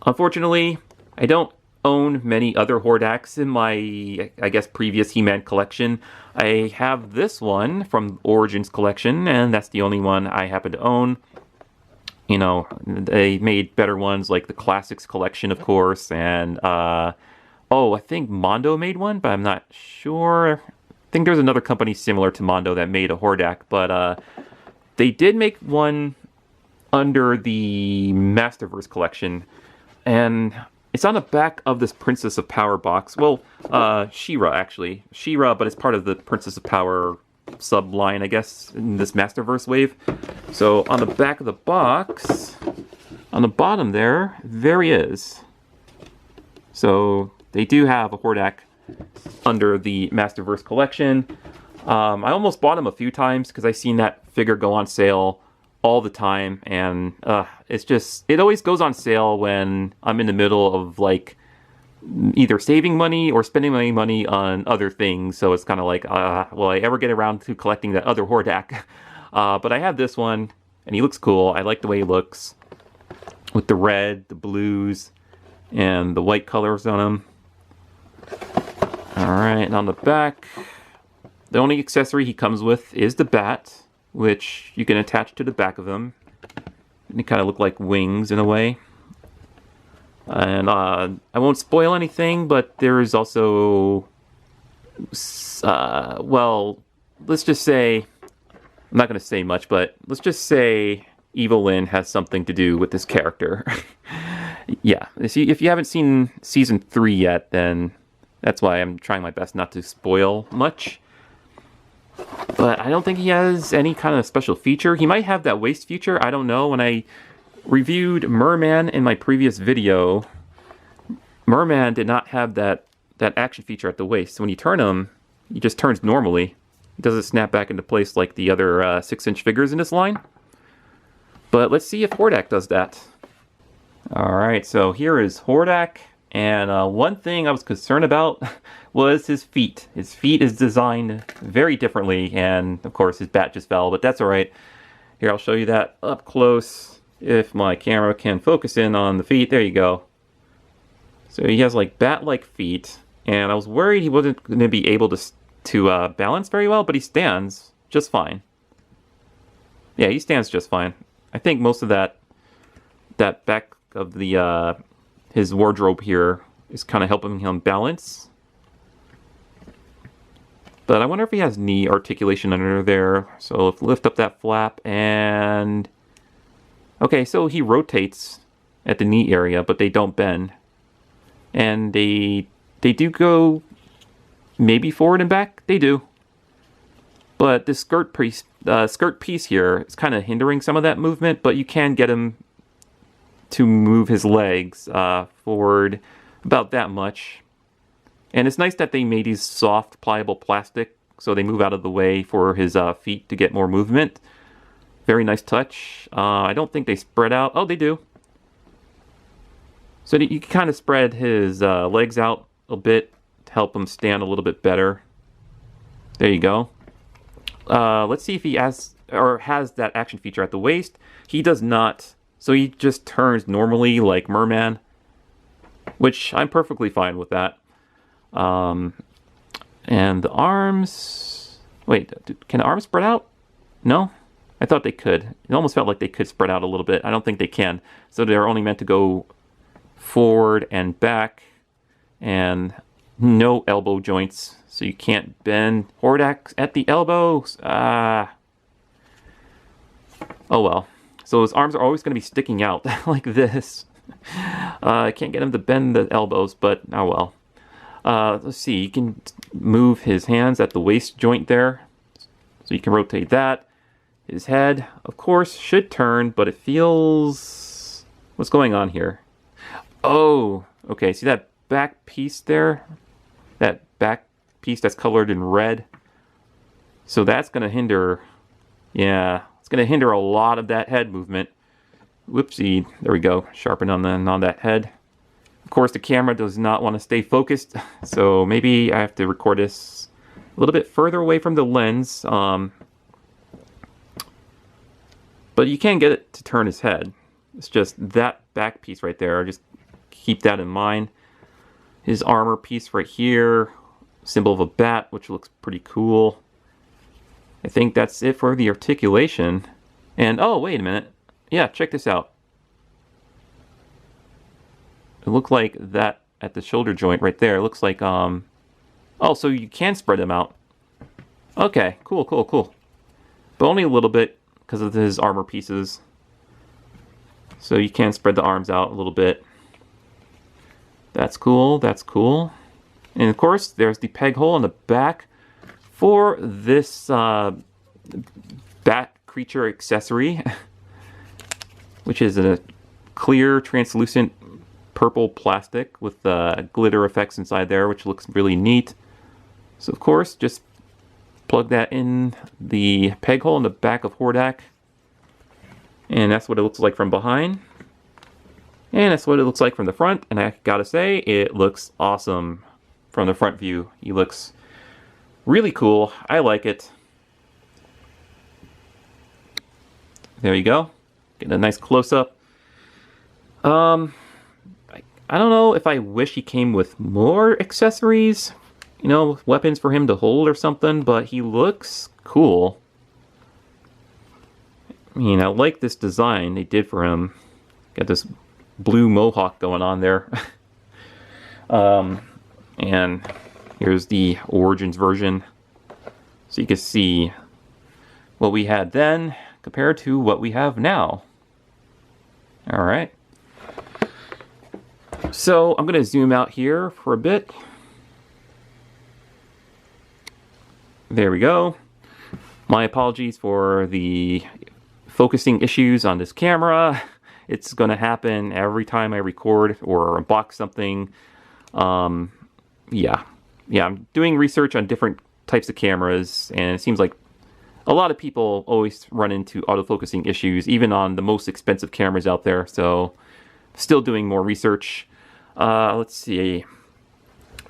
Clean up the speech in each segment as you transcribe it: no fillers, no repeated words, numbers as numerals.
Unfortunately, I don't own many other Hordaks in my, I guess, previous He-Man collection. I have this one from Origins collection, and that's the only one I happen to own. You know, they made better ones like the Classics collection, of course, and, oh, I think Mondo made one, but I'm not sure. I think there's another company similar to Mondo that made a Hordak, but, they did make one under the Masterverse collection, and it's on the back of this Princess of Power box. Well, She-Ra, actually. She-Ra, but it's part of the Princess of Power sub-line, I guess, in this Masterverse wave. So, on the back of the box, on the bottom there he is. So, they do have a Hordak under the Masterverse collection. I almost bought him a few times because I seen that figure go on sale all the time, and it always goes on sale when I'm in the middle of like either saving money or spending my money on other things. So it's kind of like, will I ever get around to collecting that other Hordak? But I have this one, and he looks cool. I like the way he looks with the red, the blues, and the white colors on him. All right, and on the back, the only accessory he comes with is the bat, which you can attach to the back of him. And they kind of look like wings in a way. And I won't spoil anything, but there is also, well, let's just say, I'm not going to say much, but let's just say Evelyn has something to do with this character. Yeah, see, if you haven't seen Season 3 yet, then that's why I'm trying my best not to spoil much. But I don't think he has any kind of special feature. He might have that waist feature, I don't know. When I reviewed Merman in my previous video, Merman did not have that action feature at the waist. So when you turn him, he just turns normally. He doesn't snap back into place like the other 6-inch figures in this line. But let's see if Hordak does that. Alright, so here is Hordak. And one thing I was concerned about was his feet. His feet is designed very differently, and of course his bat just fell, but that's alright. Here, I'll show you that up close if my camera can focus in on the feet. There you go. So he has like bat-like feet, and I was worried he wasn't going to be able to balance very well, but he stands just fine. Yeah, he stands just fine. I think most of that back of the his wardrobe here is kind of helping him balance. But I wonder if he has knee articulation under there. So let's lift up that flap and... Okay, so he rotates at the knee area, but they don't bend. And they do go maybe forward and back. They do. But this skirt piece here is kind of hindering some of that movement, but you can get him to move his legs forward about that much. And it's nice that they made these soft, pliable plastic, so they move out of the way for his feet to get more movement. Very nice touch. I don't think they spread out. Oh, they do. So you can kind of spread his legs out a bit to help him stand a little bit better. There you go. Let's see if he has that action feature at the waist. He does not. So he just turns normally like Merman, which I'm perfectly fine with that. And the arms... Wait, can the arms spread out? No? I thought they could. It almost felt like they could spread out a little bit. I don't think they can. So they're only meant to go forward and back, and no elbow joints. So you can't bend Hordak at the elbows. Oh well. So his arms are always going to be sticking out like this. I can't get him to bend the elbows, but oh well. Let's see, you can move his hands at the waist joint there. So you can rotate that. His head, of course, should turn, but it feels... What's going on here? Oh, okay, see that back piece there? That back piece that's colored in red? So that's going to hinder... Yeah, it's going to hinder a lot of that head movement. Whoopsie, there we go, sharpen on that head. Of course, the camera does not want to stay focused, so maybe I have to record this a little bit further away from the lens. But you can get it to turn his head. It's just that back piece right there just keep that in mind. His armor piece right here, symbol of a bat, which looks pretty cool. I think that's it for the articulation. And oh, wait a minute. Yeah, check this out. It looked like that at the shoulder joint right there. It looks like, oh, so you can spread them out. Okay, cool, cool, cool. But only a little bit because of his armor pieces. So you can spread the arms out a little bit. That's cool, that's cool. And of course, there's the peg hole in the back for this bat creature accessory, which is a clear, translucent purple plastic with glitter effects inside there, which looks really neat. So of course, just plug that in the peg hole in the back of Hordak. And that's what it looks like from behind. And that's what it looks like from the front. And I gotta say, it looks awesome from the front view. He looks really cool. I like it. There you go. Get a nice close-up. I don't know if I wish he came with more accessories, you know, weapons for him to hold or something, but he looks cool. I mean, I like this design they did for him. Got this blue mohawk going on there. And here's the Origins version. So you can see what we had then compared to what we have now. All right. So I'm going to zoom out here for a bit. There we go. My apologies for the focusing issues on this camera. It's going to happen every time I record or unbox something. Yeah, I'm doing research on different types of cameras, and it seems like a lot of people always run into autofocusing issues, even on the most expensive cameras out there. So still doing more research. Let's see.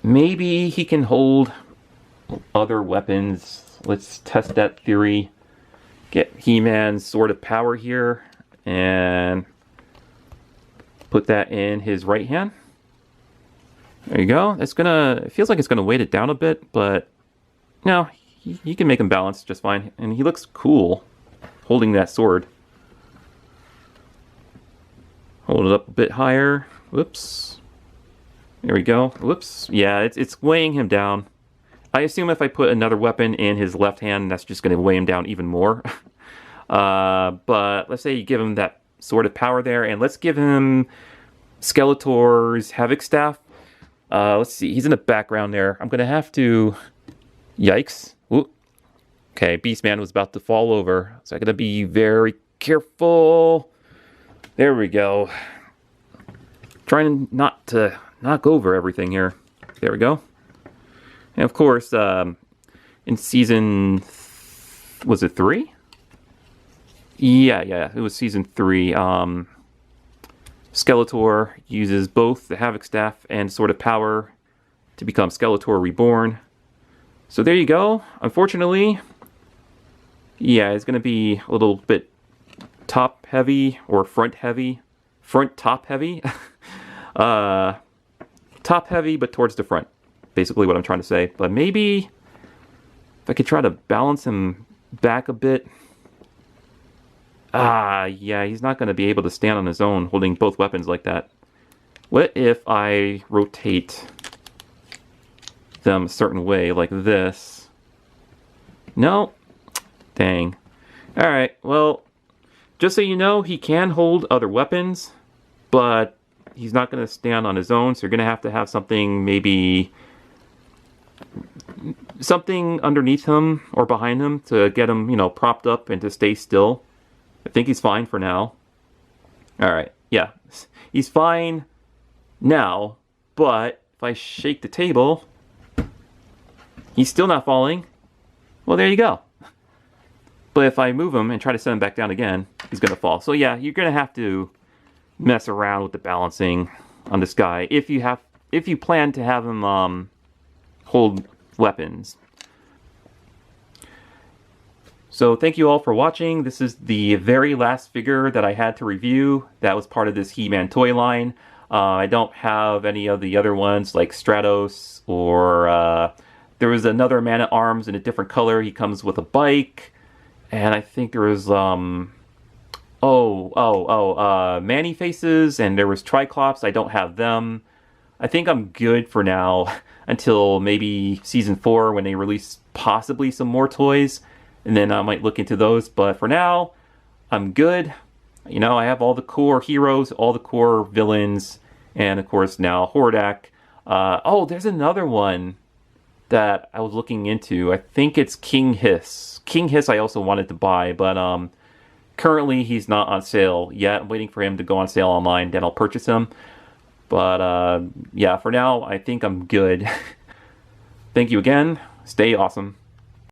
Maybe he can hold other weapons. Let's test that theory. Get He-Man's Sword of Power here and put that in his right hand. There you go. It feels like it's gonna weight it down a bit, but no, he can make him balance just fine. And he looks cool holding that sword. Hold it up a bit higher. Whoops. There we go. Whoops. Yeah, it's weighing him down. I assume if I put another weapon in his left hand, that's just going to weigh him down even more. But let's say you give him that Sword of Power there, and let's give him Skeletor's Havoc Staff. Let's see. He's in the background there. I'm going to have to... Yikes. Ooh. Okay, Beastman was about to fall over, so I got to be very careful. There we go. Trying not to knock over everything here. There we go. And of course, in season... was it 3? Yeah, it was season 3. Skeletor uses both the Havoc Staff and Sword of Power to become Skeletor Reborn. So there you go. Unfortunately, yeah, it's going to be a little bit top heavy or front heavy. Front top heavy. Top heavy, but towards the front. Basically what I'm trying to say. But maybe if I could try to balance him back a bit. Yeah, he's not going to be able to stand on his own holding both weapons like that. What if I rotate them a certain way, like this? No? Dang. Alright, well, just so you know, he can hold other weapons, but he's not going to stand on his own, so you're going to have something, maybe something underneath him or behind him to get him, you know, propped up and to stay still. I think he's fine for now. Alright, yeah. He's fine now, but if I shake the table, he's still not falling. Well, there you go. But if I move him and try to set him back down again, he's going to fall. So yeah, you're going to have to mess around with the balancing on this guy if you plan to have him hold weapons. So thank you all for watching. This is the very last figure that I had to review that was part of this He-Man toy line. I don't have any of the other ones like Stratos or there was another Man-at-Arms in a different color. He comes with a bike, and I think there was Manny Faces, and there was Triclops. I don't have them. I think I'm good for now until maybe Season 4 when they release possibly some more toys, and then I might look into those. But for now, I'm good. You know, I have all the core heroes, all the core villains, and of course now Hordak. There's another one that I was looking into. I think it's King Hiss. King Hiss I also wanted to buy, but currently he's not on sale yet. I'm waiting for him to go on sale online, then I'll purchase him. But yeah, for now, I think I'm good. Thank you again. Stay awesome.